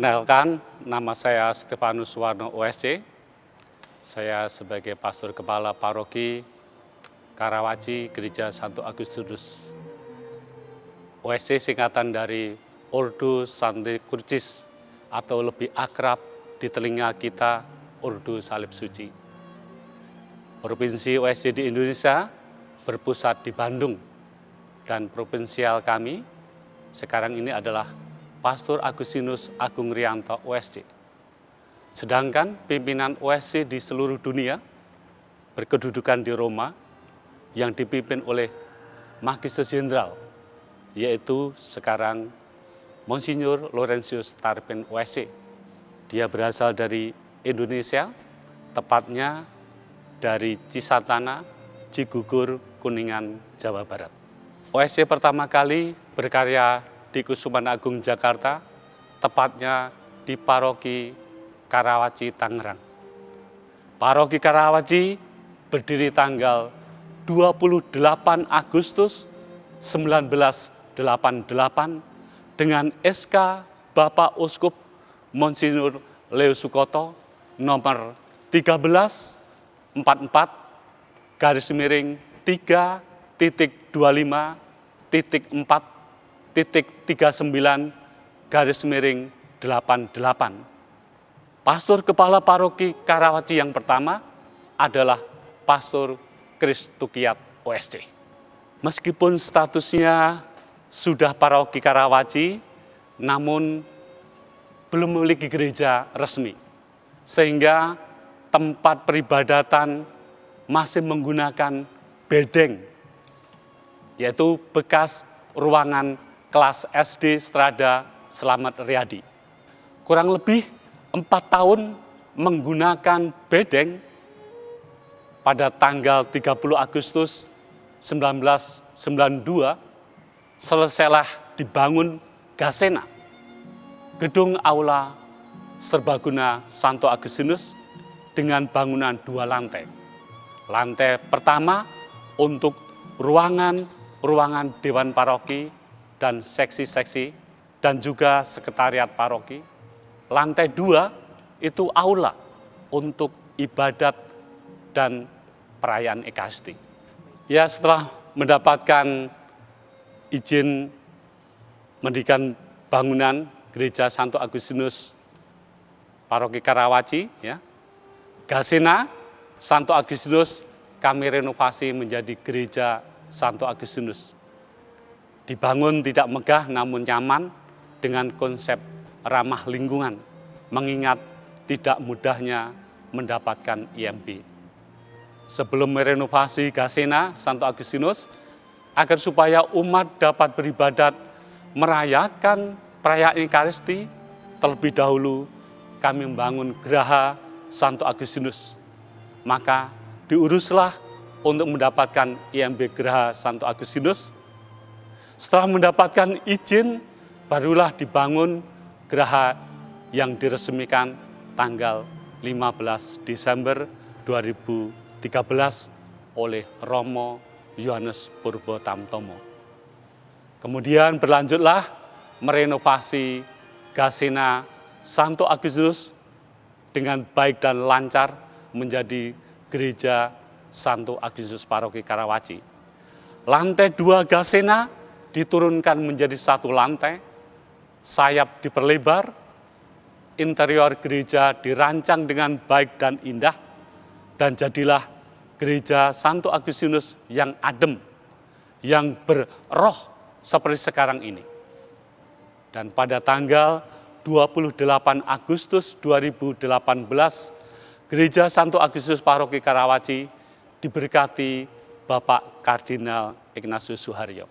Perkenalkan, nama saya Stefanus Suwarno OSC. Saya sebagai Pastor Kepala Paroki Karawaci Gereja Santo Agustinus. OSC singkatan dari Ordo Sancti Crucis atau lebih akrab di telinga kita Ordo Salib Suci. Provinsi OSC di Indonesia berpusat di Bandung dan provinsial kami sekarang ini adalah Pastor Agustinus Agung Rianto OSC. Sedangkan pimpinan OSC di seluruh dunia berkedudukan di Roma yang dipimpin oleh Magister Jenderal, yaitu sekarang Monsinyur Laurentius Tarpen OSC. Dia berasal dari Indonesia, tepatnya dari Cisatana, Cigugur, Kuningan, Jawa Barat. OSC pertama kali berkarya di Kusuman Agung, Jakarta, tepatnya di Paroki Karawaci, Tangerang. Paroki Karawaci berdiri tanggal 28 Agustus 1988 dengan SK Bapak Uskup Monsinyur Leo Sukoto nomor 13-4-3.3.4.39-88. Pastor Kepala Paroki Karawaci yang pertama adalah Pastor Kris Tukiat OSC. Meskipun statusnya sudah Paroki Karawaci, namun belum memiliki gereja resmi, sehingga tempat peribadatan masih menggunakan bedeng, yaitu bekas ruangan kelas SD Strada Slamet Riyadi. Kurang lebih 4 tahun menggunakan bedeng, pada tanggal 30 Agustus 1992 selesailah dibangun Gasena, gedung aula serbaguna Santo Agustinus dengan bangunan 2 lantai. Lantai pertama untuk ruangan Dewan Paroki dan seksi-seksi dan juga sekretariat paroki. Lantai 2 itu aula untuk ibadat dan perayaan Ekaristi. Ya, setelah mendapatkan izin mendirikan bangunan Gereja Santo Agustinus Paroki Karawaci, ya, Gasena Santo Agustinus kami renovasi menjadi Gereja Santo Agustinus. Dibangun tidak megah namun nyaman dengan konsep ramah lingkungan, mengingat tidak mudahnya mendapatkan IMB. Sebelum merenovasi Gasena Santo Agustinus, agar supaya umat dapat beribadat merayakan perayaan Ekaristi, terlebih dahulu kami membangun Geraha Santo Agustinus. Maka diuruslah untuk mendapatkan IMB Geraha Santo Agustinus. Setelah mendapatkan izin, barulah dibangun geraha yang diresmikan tanggal 15 Desember 2013 oleh Romo Yohanes Purbo Tamtomo. Kemudian berlanjutlah merenovasi Gasena Santo Agustinus dengan baik dan lancar menjadi Gereja Santo Agustinus Paroki Karawaci. Lantai 2 Gasena diturunkan menjadi 1 lantai, sayap diperlebar, interior gereja dirancang dengan baik dan indah, dan jadilah Gereja Santo Agustinus yang adem, yang berroh seperti sekarang ini. Dan pada tanggal 28 Agustus 2018, Gereja Santo Agustinus Paroki Karawaci diberkati Bapak Kardinal Ignatius Suharyo.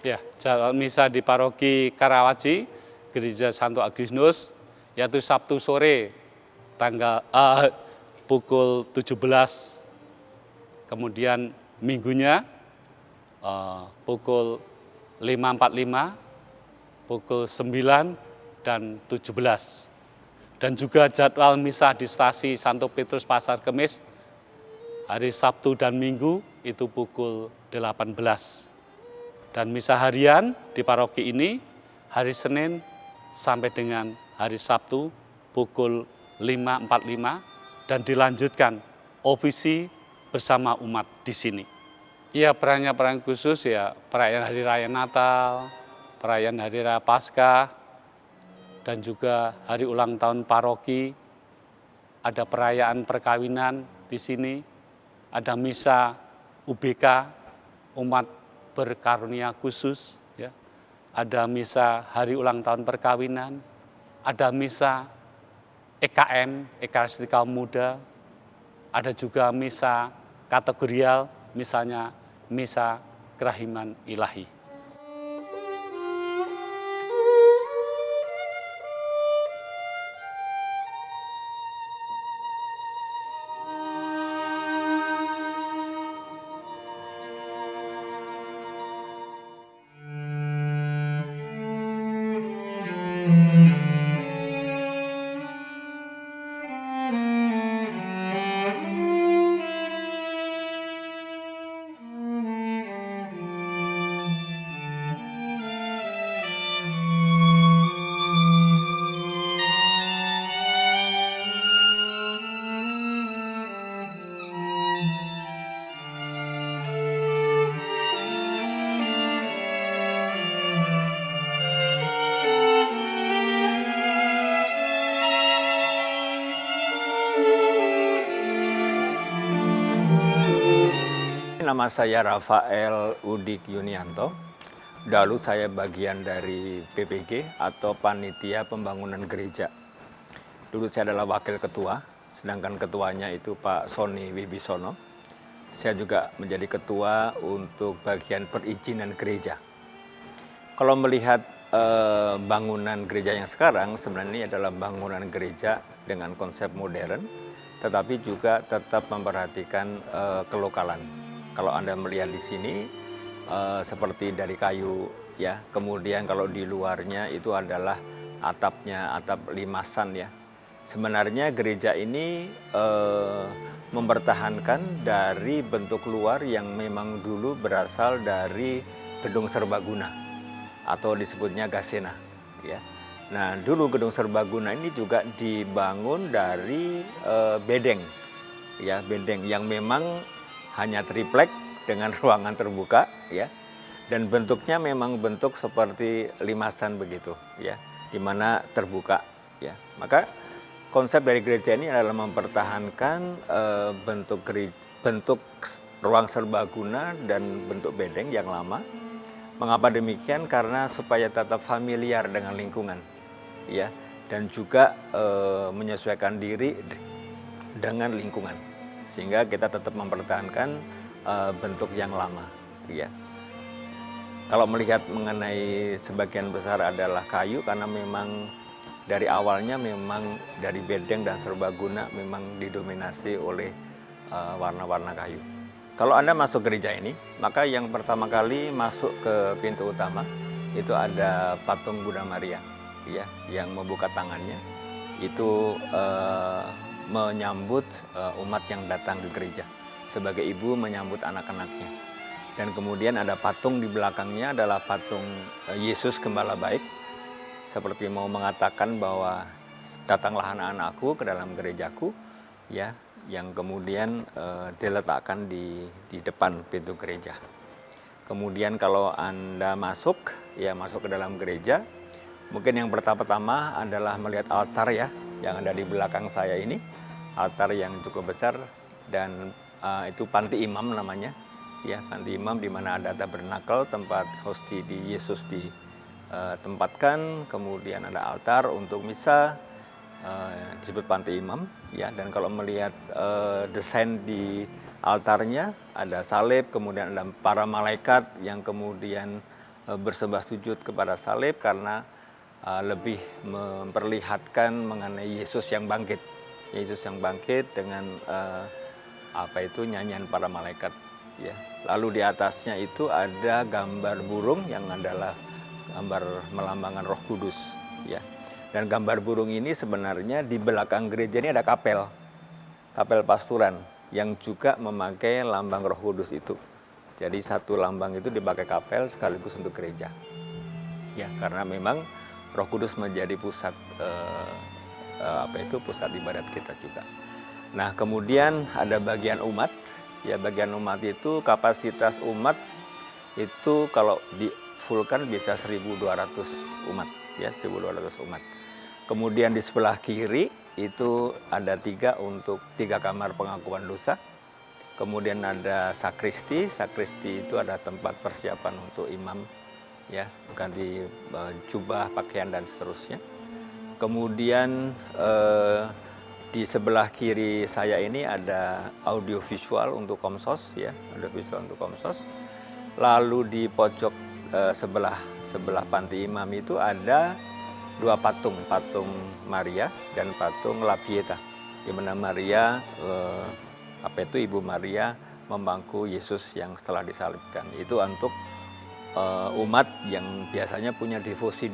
Ya, jalan misa di Paroki Karawaci, Gereja Santo Agustinus, yaitu Sabtu sore tanggal pukul 17, kemudian minggunya pukul 5.45, pukul 9 dan 17. Dan juga jadwal misa di stasi Santo Petrus Pasar Kemis Hari Sabtu dan Minggu itu pukul 18. Dan misa harian di paroki ini hari Senin sampai dengan hari Sabtu pukul 5.45 dan dilanjutkan ofisi bersama umat di sini. Ya, perayaan khusus ya, perayaan Hari Raya Natal, perayaan Hari Raya Paskah, dan juga hari ulang tahun paroki. Ada perayaan perkawinan di sini, ada misa UBK, umat berkarunia khusus, ya. Ada misa hari ulang tahun perkawinan, ada misa EKM, Ekaristi Kaum Muda, ada juga misa kategorial, misalnya misa kerahiman ilahi. Nama saya Rafael Udik Yunianto. Dahulu saya bagian dari PPG atau Panitia Pembangunan Gereja. Dulu saya adalah wakil ketua, sedangkan ketuanya itu Pak Sony Wibisono. Saya juga menjadi ketua untuk bagian perizinan gereja. Kalau melihat bangunan gereja yang sekarang, sebenarnya ini adalah bangunan gereja dengan konsep modern, tetapi juga tetap memperhatikan kelokalan. Kalau Anda melihat di sini seperti dari kayu, ya. Kemudian kalau di luarnya itu adalah atapnya, atap limasan, ya. Sebenarnya gereja ini mempertahankan dari bentuk luar yang memang dulu berasal dari gedung serbaguna atau disebutnya Gasena, ya. Nah, dulu gedung serbaguna ini juga dibangun dari bedeng, ya, bedeng yang memang hanya triplek dengan ruangan terbuka, ya, dan bentuknya memang bentuk seperti limasan begitu, ya, di mana terbuka, ya. Maka konsep dari gereja ini adalah mempertahankan bentuk ruang serbaguna dan bentuk bedeng yang lama. Mengapa demikian? Karena supaya tetap familiar dengan lingkungan, ya, dan juga menyesuaikan diri dengan lingkungan. Sehingga kita tetap mempertahankan bentuk yang lama, ya. Kalau melihat mengenai sebagian besar adalah kayu, karena memang dari awalnya memang dari bedeng dan serbaguna memang didominasi oleh warna-warna kayu. Kalau Anda masuk gereja ini, maka yang pertama kali masuk ke pintu utama itu ada patung Bunda Maria, ya, yang membuka tangannya. Itu menyambut umat yang datang ke gereja, sebagai ibu menyambut anak-anaknya. Dan kemudian ada patung di belakangnya adalah patung Yesus Gembala Baik, seperti mau mengatakan bahwa datanglah anak-anakku ke dalam gerejaku, ya, yang kemudian diletakkan di depan pintu gereja. Kemudian kalau Anda masuk, ya, masuk ke dalam gereja, mungkin yang pertama-tama adalah melihat altar, ya, yang ada di belakang saya ini, altar yang cukup besar, dan itu panti imam namanya, ya, panti imam di mana ada tabernakel, tempat hosti di Yesus ditempatkan, kemudian ada altar untuk misa, disebut panti imam, ya. Dan kalau melihat desain di altarnya ada salib, kemudian ada para malaikat yang kemudian bersembah sujud kepada salib karena lebih memperlihatkan mengenai Yesus yang bangkit. Yesus yang bangkit dengan nyanyian para malaikat, ya. Lalu di atasnya itu ada gambar burung yang adalah gambar melambangkan Roh Kudus, ya. Dan gambar burung ini sebenarnya di belakang gereja ini ada kapel pasturan yang juga memakai lambang Roh Kudus itu. Jadi satu lambang itu dipakai kapel sekaligus untuk gereja. Ya, karena memang Roh Kudus menjadi pusat pusat ibadat kita juga. Nah, kemudian ada bagian umat. Ya, bagian umat itu kapasitas umat itu kalau di fullkan bisa 1.200 umat, ya 1.200 umat. Kemudian di sebelah kiri itu ada 3 kamar pengakuan dosa. Kemudian ada sakristi itu ada tempat persiapan untuk imam, ya, ganti jubah, pakaian dan seterusnya. Kemudian di sebelah kiri saya ini ada audiovisual untuk komsos, ya, audiovisual untuk komsos. Lalu di pojok sebelah panti imam itu ada 2 patung Maria dan patung La Pieta, di mana Maria Ibu Maria membangku Yesus yang setelah disalibkan. Itu untuk umat yang biasanya punya devosi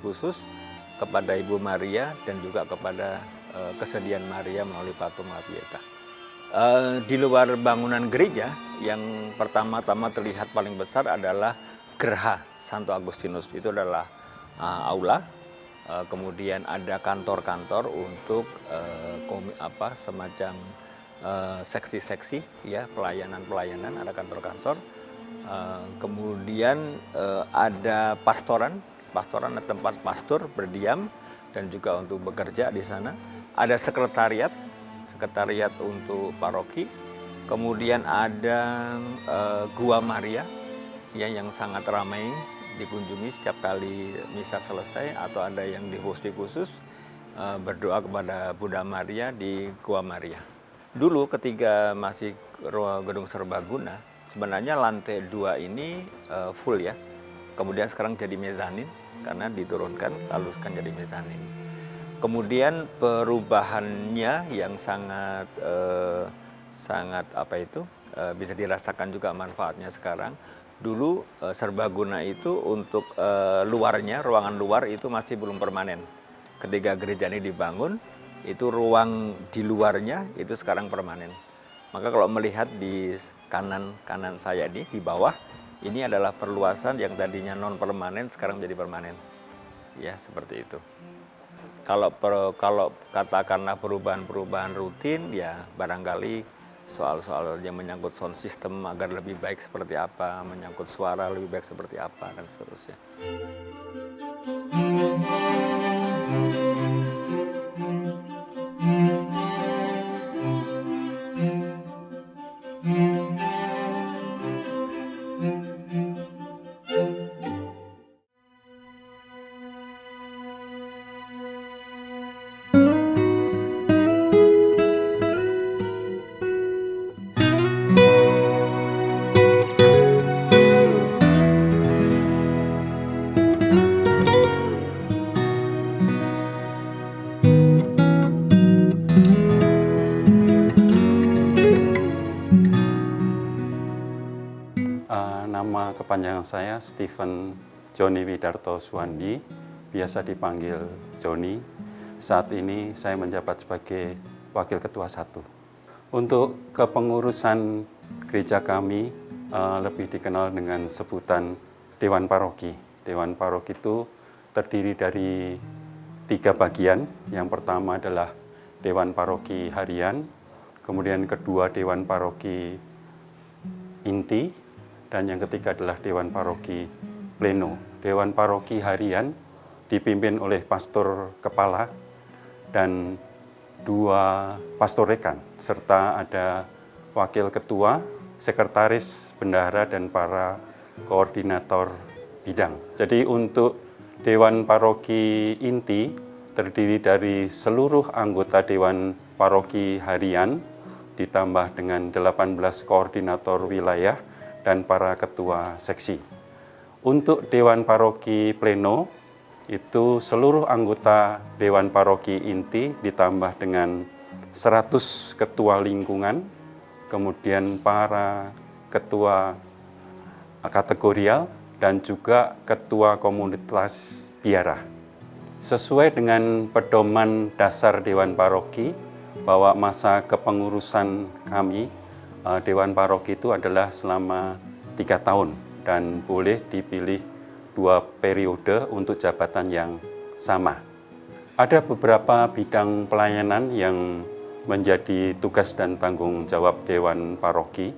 khusus kepada Ibu Maria dan juga kepada kesedihan Maria melalui patung La Pieta. Di luar bangunan gereja yang pertama-tama terlihat paling besar adalah Gerha Santo Agustinus. Itu adalah aula. Kemudian ada kantor-kantor untuk semacam seksi-seksi, ya, pelayanan ada kantor-kantor. Kemudian ada pastoran tempat pastor berdiam dan juga untuk bekerja di sana. Ada sekretariat untuk paroki. Kemudian ada Gua Maria, ya, yang sangat ramai dikunjungi setiap kali misa selesai, atau ada yang devosi khusus berdoa kepada Bunda Maria di Gua Maria. Dulu ketika masih gedung serbaguna, sebenarnya lantai 2 ini full, ya. Kemudian sekarang jadi mezanin karena diturunkan lalu sekarang jadi mezanin. Kemudian perubahannya yang sangat bisa dirasakan juga manfaatnya sekarang. Dulu serbaguna itu untuk ruangan luar itu masih belum permanen. Ketika gereja ini dibangun, itu ruang di luarnya itu sekarang permanen. Maka kalau melihat di kanan saya ini, di bawah, ini adalah perluasan yang tadinya non permanen sekarang menjadi permanen. Ya, seperti itu. Kalau katakanlah perubahan rutin, ya barangkali soal-soal yang menyangkut sound system agar lebih baik seperti apa, menyangkut suara lebih baik seperti apa, dan seterusnya. Nama kepanjangan saya Stephen Joni Widarto Suwandi, biasa dipanggil Joni. Saat ini saya menjabat sebagai Wakil Ketua 1. Untuk kepengurusan gereja kami lebih dikenal dengan sebutan Dewan Paroki. Dewan Paroki itu terdiri dari 3 bagian. Yang pertama adalah Dewan Paroki Harian, kemudian kedua Dewan Paroki Inti, dan yang ketiga adalah Dewan Paroki Pleno. Dewan Paroki Harian dipimpin oleh pastor kepala dan 2 pastor rekan, serta ada wakil ketua, sekretaris, bendahara, dan para koordinator bidang. Jadi untuk Dewan Paroki Inti terdiri dari seluruh anggota Dewan Paroki Harian, ditambah dengan 18 koordinator wilayah dan para ketua seksi. Untuk Dewan Paroki Pleno, itu seluruh anggota Dewan Paroki Inti ditambah dengan 100 ketua lingkungan, kemudian para ketua kategorial, dan juga ketua komunitas biara. Sesuai dengan pedoman dasar Dewan Paroki, bahwa masa kepengurusan kami Dewan Paroki itu adalah selama 3 tahun dan boleh dipilih 2 periode untuk jabatan yang sama. Ada beberapa bidang pelayanan yang menjadi tugas dan tanggung jawab Dewan Paroki.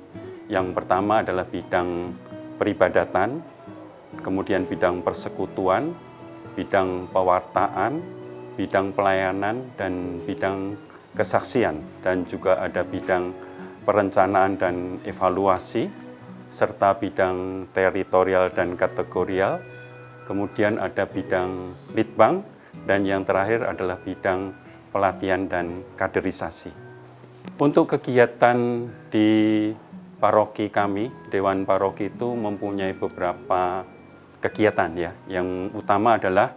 Yang pertama adalah bidang peribadatan, kemudian bidang persekutuan, bidang pewartaan, bidang pelayanan, dan bidang kesaksian. Dan juga ada bidang perencanaan dan evaluasi, serta bidang teritorial dan kategorial. Kemudian ada bidang litbang, dan yang terakhir adalah bidang pelatihan dan kaderisasi. Untuk kegiatan di paroki kami, Dewan Paroki itu mempunyai beberapa kegiatan ya. Yang utama adalah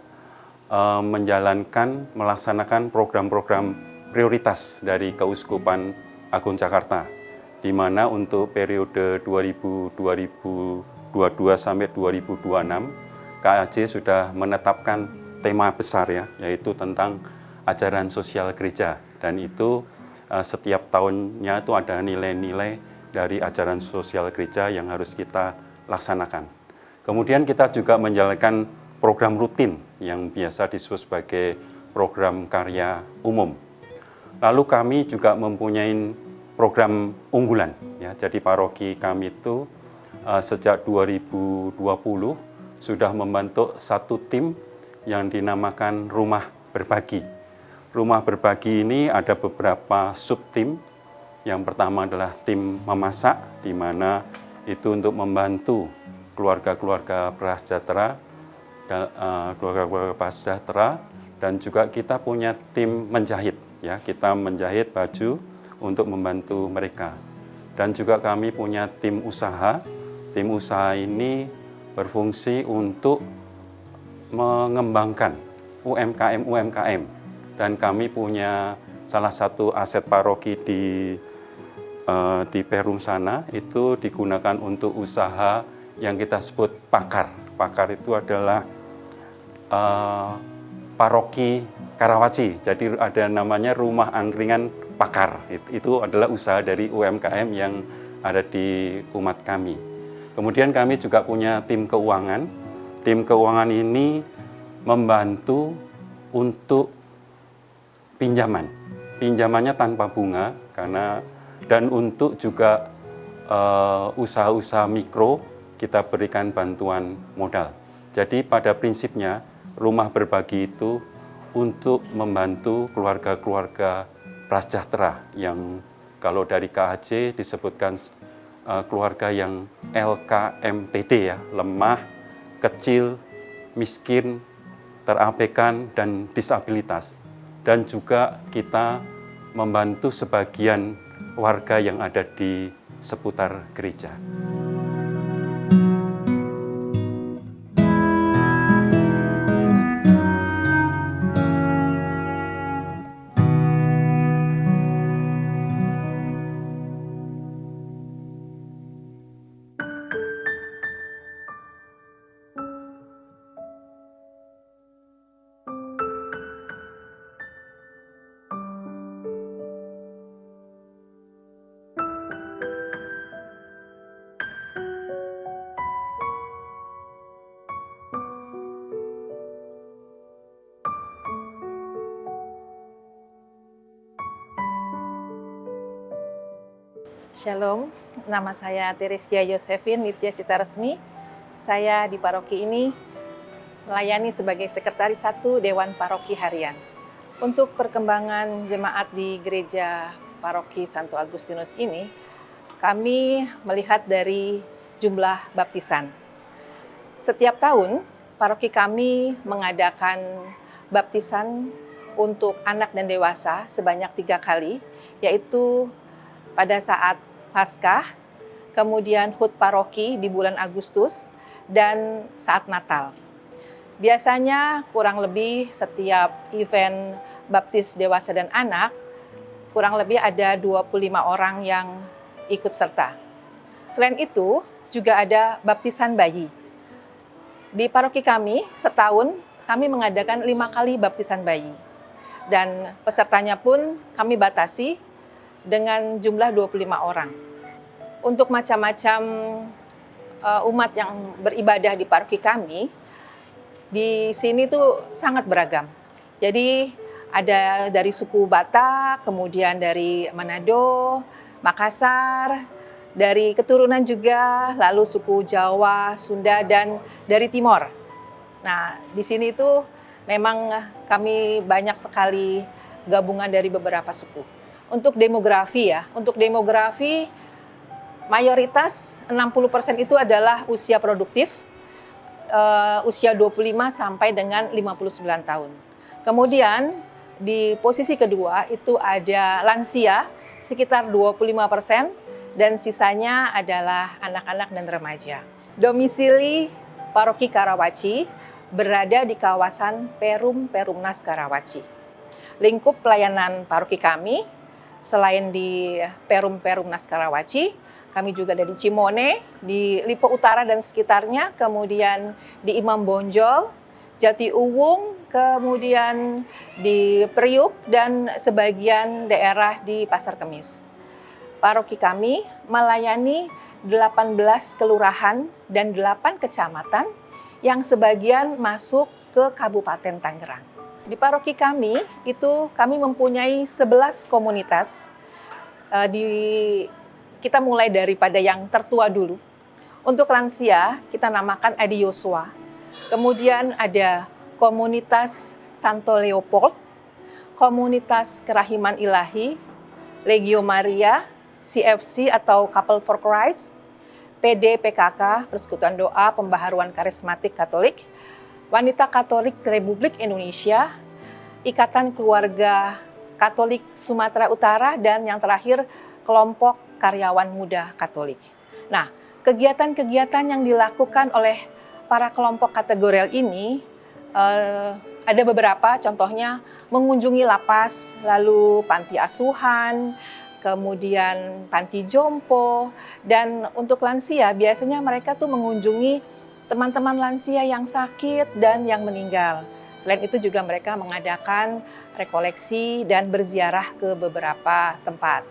melaksanakan program-program prioritas dari Keuskupan Agung Jakarta, di mana untuk periode 2022 sampai 2026, KAJ sudah menetapkan tema besar ya, yaitu tentang ajaran sosial gereja, dan itu setiap tahunnya itu ada nilai-nilai dari ajaran sosial gereja yang harus kita laksanakan. Kemudian kita juga menjalankan program rutin yang biasa disebut sebagai program karya umum. Lalu kami juga mempunyai program unggulan ya. Jadi paroki kami itu sejak 2020 sudah membentuk satu tim yang dinamakan Rumah Berbagi. Rumah Berbagi ini ada beberapa subtim. Yang pertama adalah tim memasak, di mana itu untuk membantu keluarga-keluarga prasejahtera, dan juga kita punya tim menjahit. Ya, kita menjahit baju untuk membantu mereka. Dan juga kami punya tim usaha. Tim usaha ini berfungsi untuk mengembangkan UMKM. Dan kami punya salah satu aset paroki di Perum sana, itu digunakan untuk usaha yang kita sebut pakar. Pakar itu adalah paroki Karawaci. Jadi ada namanya Rumah Angkringan Pakar. Itu adalah usaha dari UMKM yang ada di umat kami. Kemudian kami juga punya tim keuangan. Tim keuangan ini membantu untuk pinjamannya tanpa bunga, dan untuk juga usaha-usaha mikro kita berikan bantuan modal. Jadi pada prinsipnya Rumah Berbagi itu untuk membantu keluarga-keluarga prasejahtera yang kalau dari KAJ disebutkan keluarga yang LKMTD ya, lemah, kecil, miskin, terabaikan, dan disabilitas. Dan juga kita membantu sebagian warga yang ada di seputar gereja. Shalom, nama saya Teresia Yosefin Nitya Sita Resmi. Saya di paroki ini melayani sebagai Sekretaris 1 Dewan Paroki Harian. Untuk perkembangan jemaat di gereja paroki Santo Agustinus ini, kami melihat dari jumlah baptisan. Setiap tahun, paroki kami mengadakan baptisan untuk anak dan dewasa sebanyak 3 kali, yaitu pada saat Paskah, kemudian HUT paroki di bulan Agustus, dan saat Natal. Biasanya kurang lebih setiap event baptis dewasa dan anak, kurang lebih ada 25 orang yang ikut serta. Selain itu, juga ada baptisan bayi. Di paroki kami, setahun kami mengadakan 5 kali baptisan bayi. dan pesertanya pun kami batasi dengan jumlah 25 orang. Untuk macam-macam umat yang beribadah di paroki kami, di sini tuh sangat beragam. Jadi ada dari suku Batak, kemudian dari Manado, Makassar, dari keturunan juga, lalu suku Jawa, Sunda, dan dari Timor. Nah, di sini tuh memang kami banyak sekali gabungan dari beberapa suku. Untuk demografi mayoritas 60% itu adalah usia produktif, usia 25 sampai dengan 59 tahun. Kemudian di posisi kedua itu ada lansia sekitar 25% dan sisanya adalah anak-anak dan remaja. Domisili Paroki Karawaci berada di kawasan Perum Perumnas Karawaci. Lingkup pelayanan paroki kami selain di Perum Perumnas Karawaci, kami juga ada di Cimone, di Lipo Utara dan sekitarnya, kemudian di Imam Bonjol, Jati Uwung, kemudian di Priuk, dan sebagian daerah di Pasar Kemis. Paroki kami melayani 18 kelurahan dan 8 kecamatan yang sebagian masuk ke Kabupaten Tangerang. Di paroki kami, kami mempunyai 11 komunitas. Kita mulai daripada yang tertua dulu. Untuk lansia, kita namakan Adi Yosua. Kemudian ada komunitas Santo Leopold, komunitas Kerahiman Ilahi, Legio Maria, CFC atau Couple for Christ, PD PKK, Persekutuan Doa Pembaharuan Karismatik Katolik, Wanita Katolik Republik Indonesia, Ikatan Keluarga Katolik Sumatera Utara, dan yang terakhir kelompok karyawan muda Katolik. Nah, kegiatan-kegiatan yang dilakukan oleh para kelompok kategorial ini ada beberapa, contohnya mengunjungi lapas, lalu panti asuhan, kemudian panti jompo, dan untuk lansia biasanya mereka tuh mengunjungi teman-teman lansia yang sakit dan yang meninggal. Selain itu juga mereka mengadakan rekoleksi dan berziarah ke beberapa tempat.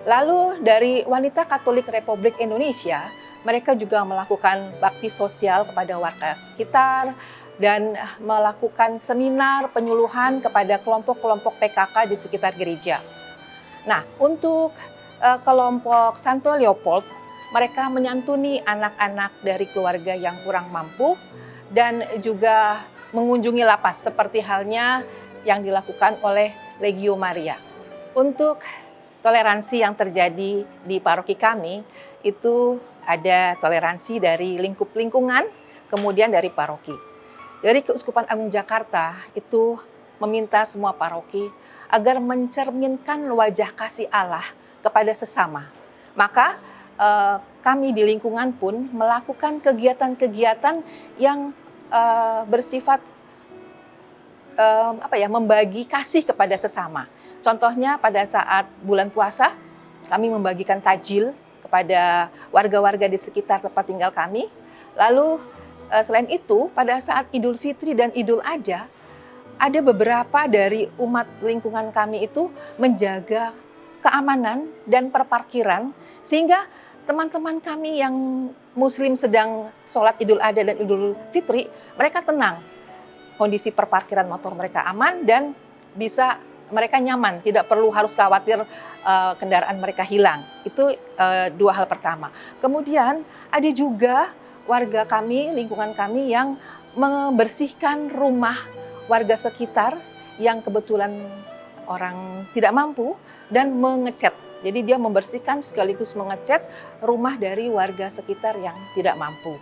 Lalu dari Wanita Katolik Republik Indonesia, mereka juga melakukan bakti sosial kepada warga sekitar dan melakukan seminar penyuluhan kepada kelompok-kelompok PKK di sekitar gereja. Nah, untuk kelompok Santo Leopold, mereka menyantuni anak-anak dari keluarga yang kurang mampu dan juga mengunjungi lapas seperti halnya yang dilakukan oleh Legio Maria. Untuk toleransi yang terjadi di paroki kami itu ada toleransi dari lingkup lingkungan, kemudian dari paroki. Dari Keuskupan Agung Jakarta itu meminta semua paroki agar mencerminkan wajah kasih Allah kepada sesama. Maka kami di lingkungan pun melakukan kegiatan-kegiatan yang bersifat membagi kasih kepada sesama. Contohnya pada saat bulan puasa, kami membagikan tajil kepada warga-warga di sekitar tempat tinggal kami. Lalu selain itu, pada saat Idul Fitri dan Idul Adha, ada beberapa dari umat lingkungan kami itu menjaga keamanan dan perparkiran, sehingga teman-teman kami yang Muslim sedang sholat Idul Adha dan Idul Fitri, mereka tenang. Kondisi perparkiran motor mereka aman dan bisa mereka nyaman, tidak perlu harus khawatir kendaraan mereka hilang. Itu dua hal pertama. Kemudian ada juga warga kami, lingkungan kami yang membersihkan rumah warga sekitar yang kebetulan orang tidak mampu dan mengecat. Jadi dia membersihkan sekaligus mengecat rumah dari warga sekitar yang tidak mampu.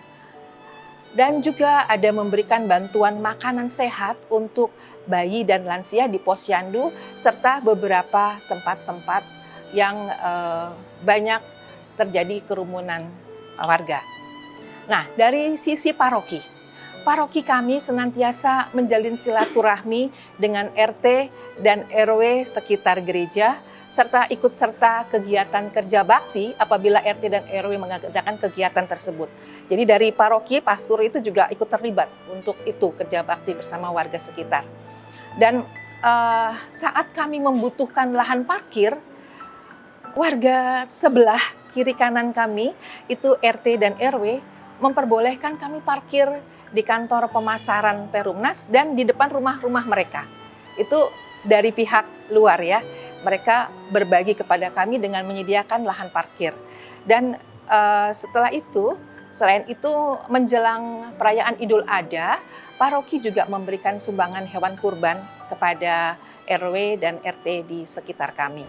Dan juga ada memberikan bantuan makanan sehat untuk bayi dan lansia di Posyandu, serta beberapa tempat-tempat yang banyak terjadi kerumunan warga. Nah, dari sisi paroki kami senantiasa menjalin silaturahmi dengan RT dan RW sekitar gereja, serta ikut serta kegiatan kerja bakti apabila RT dan RW mengadakan kegiatan tersebut. Jadi dari paroki, pastor itu juga ikut terlibat untuk itu kerja bakti bersama warga sekitar. Dan saat kami membutuhkan lahan parkir, warga sebelah kiri kanan kami, itu RT dan RW, memperbolehkan kami parkir di kantor pemasaran Perumnas dan di depan rumah-rumah mereka. Itu dari pihak luar ya, mereka berbagi kepada kami dengan menyediakan lahan parkir. Dan setelah itu, selain itu menjelang perayaan Idul Adha, paroki juga memberikan sumbangan hewan kurban kepada RW dan RT di sekitar kami.